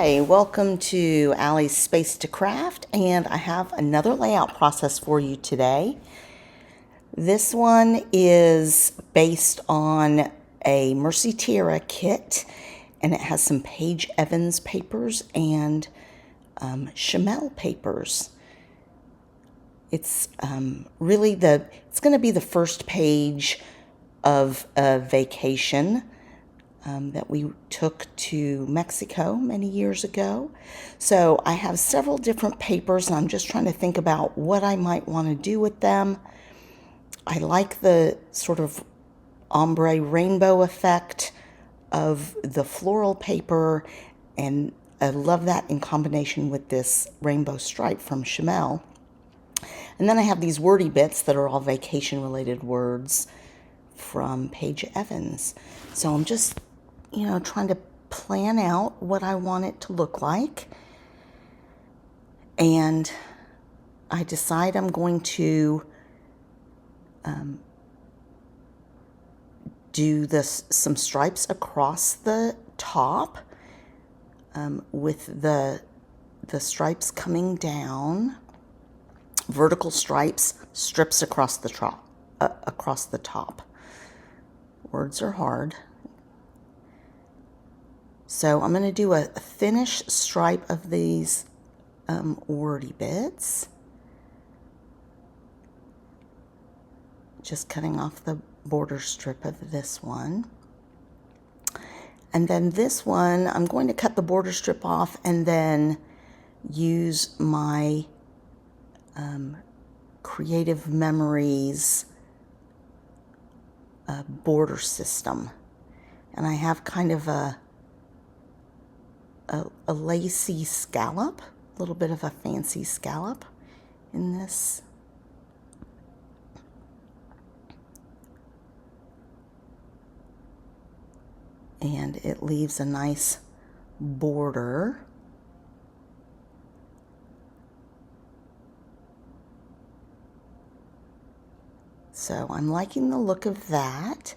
Hi, welcome to Allie's Space to Craft, and I have another layout process for you today. This one is based on a Mercy Tiara kit, and it has some Paige Evans papers and Shimelle papers. It's it's going to be the first page of a vacation that we took to Mexico many years ago. So I have several different papers, and I'm just trying to think about what I might want to do with them. I like the sort of ombre rainbow effect of the floral paper, and I love that in combination with this rainbow stripe from Shimelle. And then I have these wordy bits that are all vacation related words from Paige Evans. So I'm just trying to plan out what I want it to look like. And I decide I'm going to do some stripes across the top with the stripes coming down, vertical stripes, strips across the top. Words are hard. So I'm going to do a thinnish stripe of these wordy bits. Just cutting off the border strip of this one. And then this one, I'm going to cut the border strip off and then use my Creative Memories border system. And I have kind of a lacy scallop, a little bit of a fancy scallop in this. And it leaves a nice border. So I'm liking the look of that.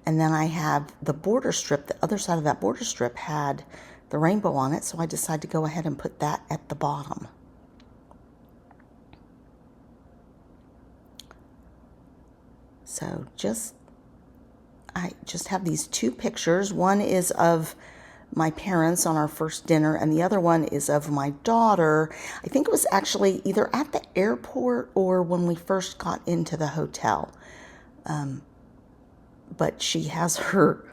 And then I have the border strip, the other side of that border strip had the rainbow on it, so I decided to go ahead and put that at the bottom. So I just have these two pictures. One is of my parents on our first dinner, and the other one is of my daughter. I think it was actually either at the airport or when we first got into the hotel. But she has her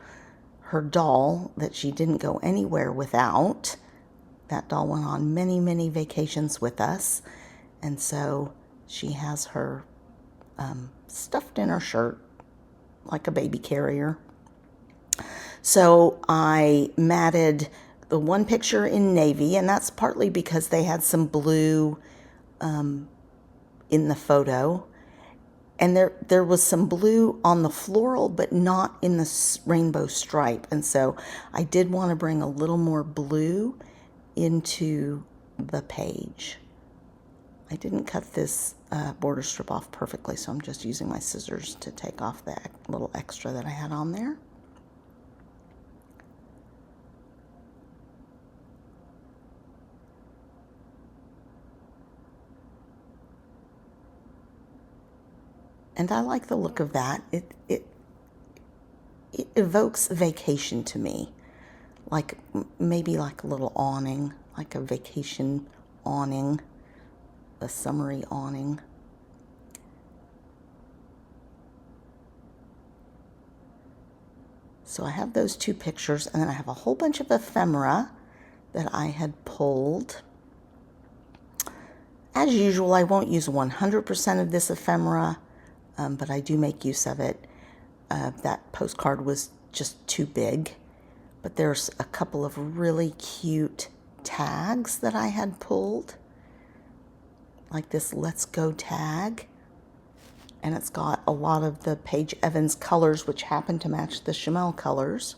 doll that she didn't go anywhere without. That doll went on many, many vacations with us. And so she has her stuffed in her shirt like a baby carrier. So I matted the one picture in navy, and that's partly because they had some blue in the photo. And there was some blue on the floral, but not in the rainbow stripe. And so I did want to bring a little more blue into the page. I didn't cut this border strip off perfectly, so I'm just using my scissors to take off that little extra that I had on there. And I like the look of that. It evokes vacation to me, like maybe like a little awning, like a vacation awning, a summery awning. So I have those two pictures, and then I have a whole bunch of ephemera that I had pulled. As usual, I won't use 100% of this ephemera, but I do make use of it. That postcard was just too big, but there's a couple of really cute tags that I had pulled, like this Let's Go tag, and it's got a lot of the Paige Evans colors, which happen to match the Shimelle colors.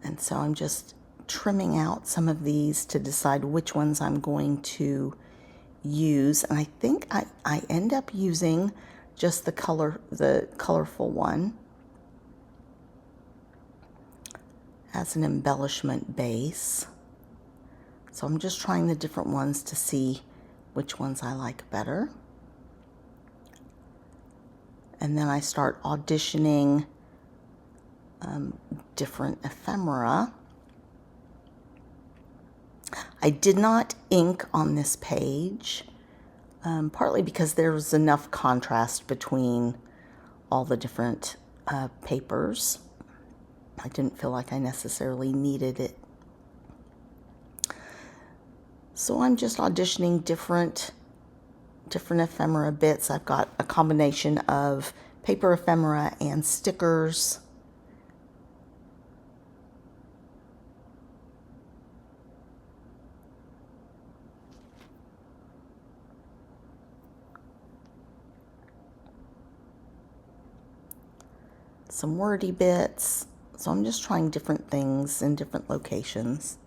And so I'm just trimming out some of these to decide which ones I'm going to use, and I think I end up using just the colorful one. as an embellishment base. So I'm just trying the different ones to see which ones I like better. And then I start auditioning different ephemera. I did not ink on this page, partly because there's enough contrast between all the different papers. I didn't feel like I necessarily needed it. So I'm just auditioning different ephemera bits. I've got a combination of paper ephemera and stickers. Some wordy bits. So I'm just trying different things in different locations.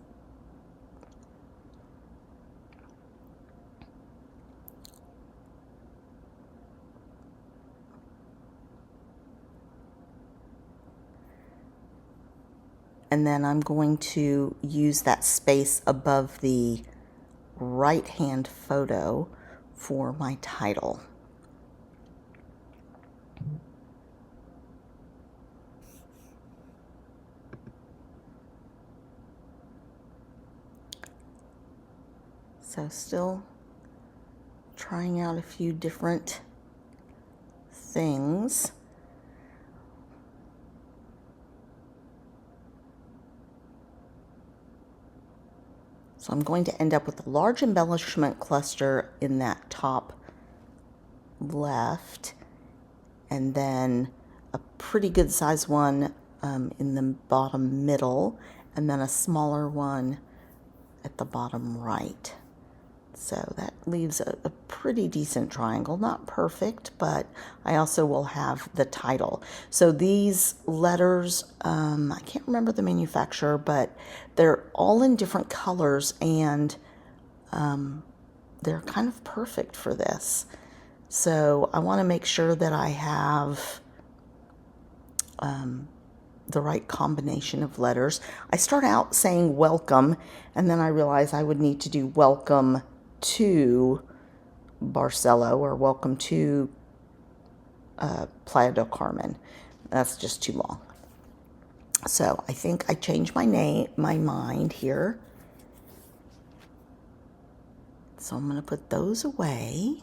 And then I'm going to use that space above the right-hand photo for my title. So still trying out a few different things. So I'm going to end up with a large embellishment cluster in that top left, and then a pretty good size one in the bottom middle, and then a smaller one at the bottom right. So that leaves a pretty decent triangle, not perfect, but I also will have the title. So these letters, I can't remember the manufacturer, but they're all in different colors, and they're kind of perfect for this. So I want to make sure that I have the right combination of letters. I start out saying welcome, and then I realize I would need to do welcome to Barcelo or welcome to Playa del Carmen. That's just too long. So I think I changed my mind here. So I'm going to put those away.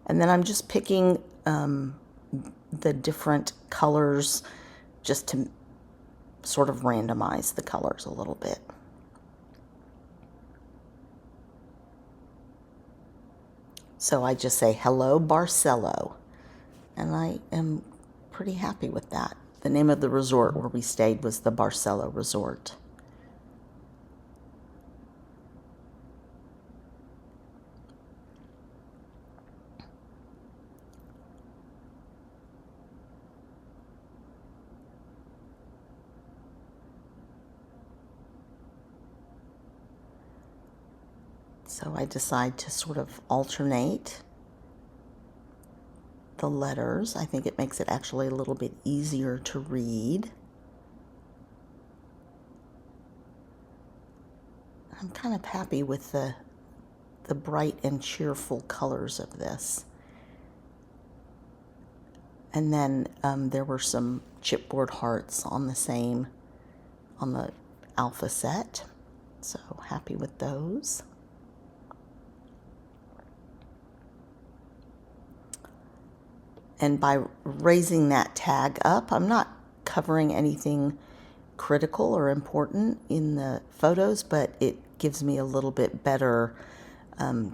And then I'm just picking the different colors just to sort of randomize the colors a little bit. So I just say, hello, Barcelo. And I am pretty happy with that. The name of the resort where we stayed was the Barcelo Resort. So I decide to sort of alternate the letters. I think it makes it actually a little bit easier to read. I'm kind of happy with the bright and cheerful colors of this. And then there were some chipboard hearts on the alpha set. So happy with those. And by raising that tag up, I'm not covering anything critical or important in the photos, but it gives me a little bit better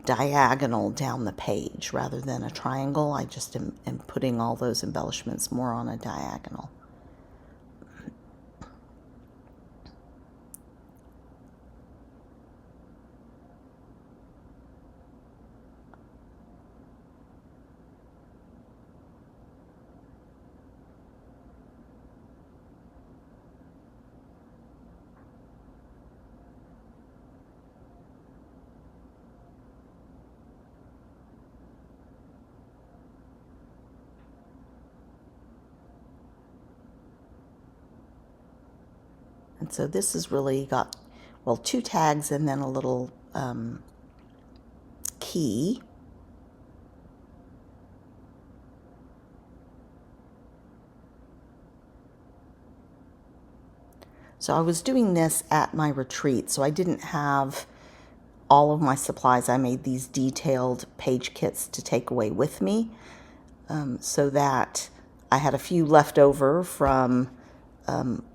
diagonal down the page rather than a triangle. I just am putting all those embellishments more on a diagonal. And so this has really got, well, 2 tags and then a little key. So I was doing this at my retreat, so I didn't have all of my supplies. I made these detailed page kits to take away with me, so that I had a few left over from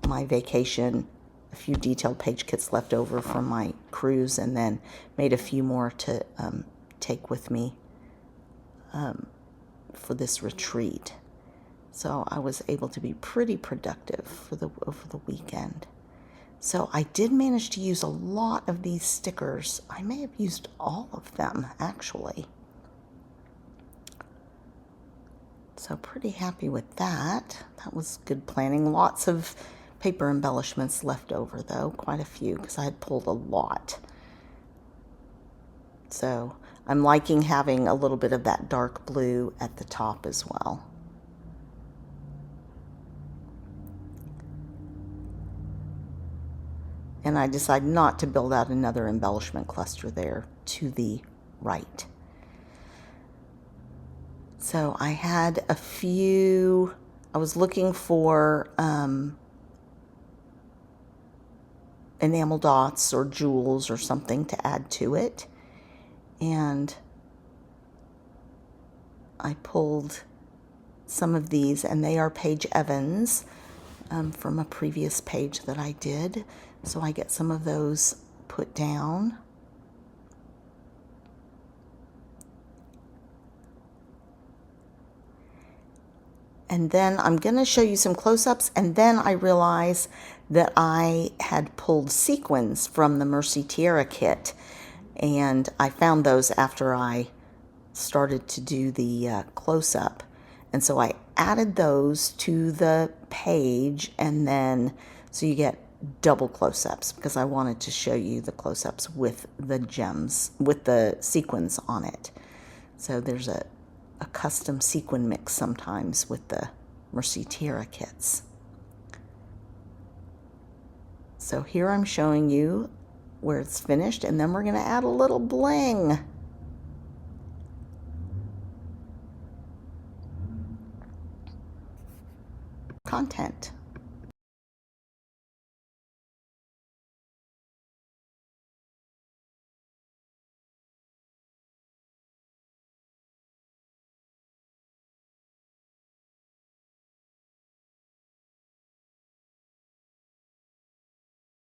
my vacation, a few detailed page kits left over from my cruise, and then made a few more to take with me for this retreat. So I was able to be pretty productive over the weekend. So I did manage to use a lot of these stickers. I may have used all of them, actually. So pretty happy with that. That was good planning. Lots of paper embellishments left over, though. Quite a few, because I had pulled a lot. So I'm liking having a little bit of that dark blue at the top as well. And I decided not to build out another embellishment cluster there to the right. So I had a few, I was looking for enamel dots or jewels or something to add to it. And I pulled some of these, and they are Paige Evans from a previous page that I did. So I get some of those put down. And then I'm going to show you some close-ups, and then I realized that I had pulled sequins from the Mercy Tiara Kit, and I found those after I started to do the close-up. And so I added those to the page, and then so you get double close-ups, because I wanted to show you the close-ups with the gems, with the sequins on it. So there's a custom sequin mix sometimes with the Mercy Tiara kits. So here I'm showing you where it's finished, and then we're going to add a little bling. Content.